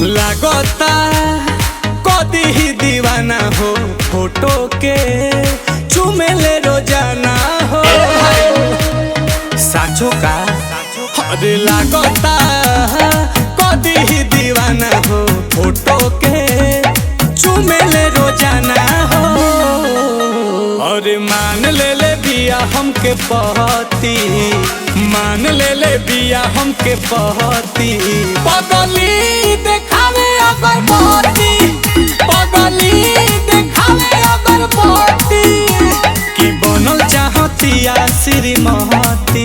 लगता कदी ही दीवाना हो फोटो के चुमेले रोजाना हो साचो का अरे लगता कदी ही दीवाना हो फोटो के चुमेले रोजाना हो। अरे मान ले बिया हमके पहती, मान ले बिया हमके पहती, पगली देखावे अगर पहती, पगली देखावे अगर पहती, कि बनल चाहतिया श्रीमती।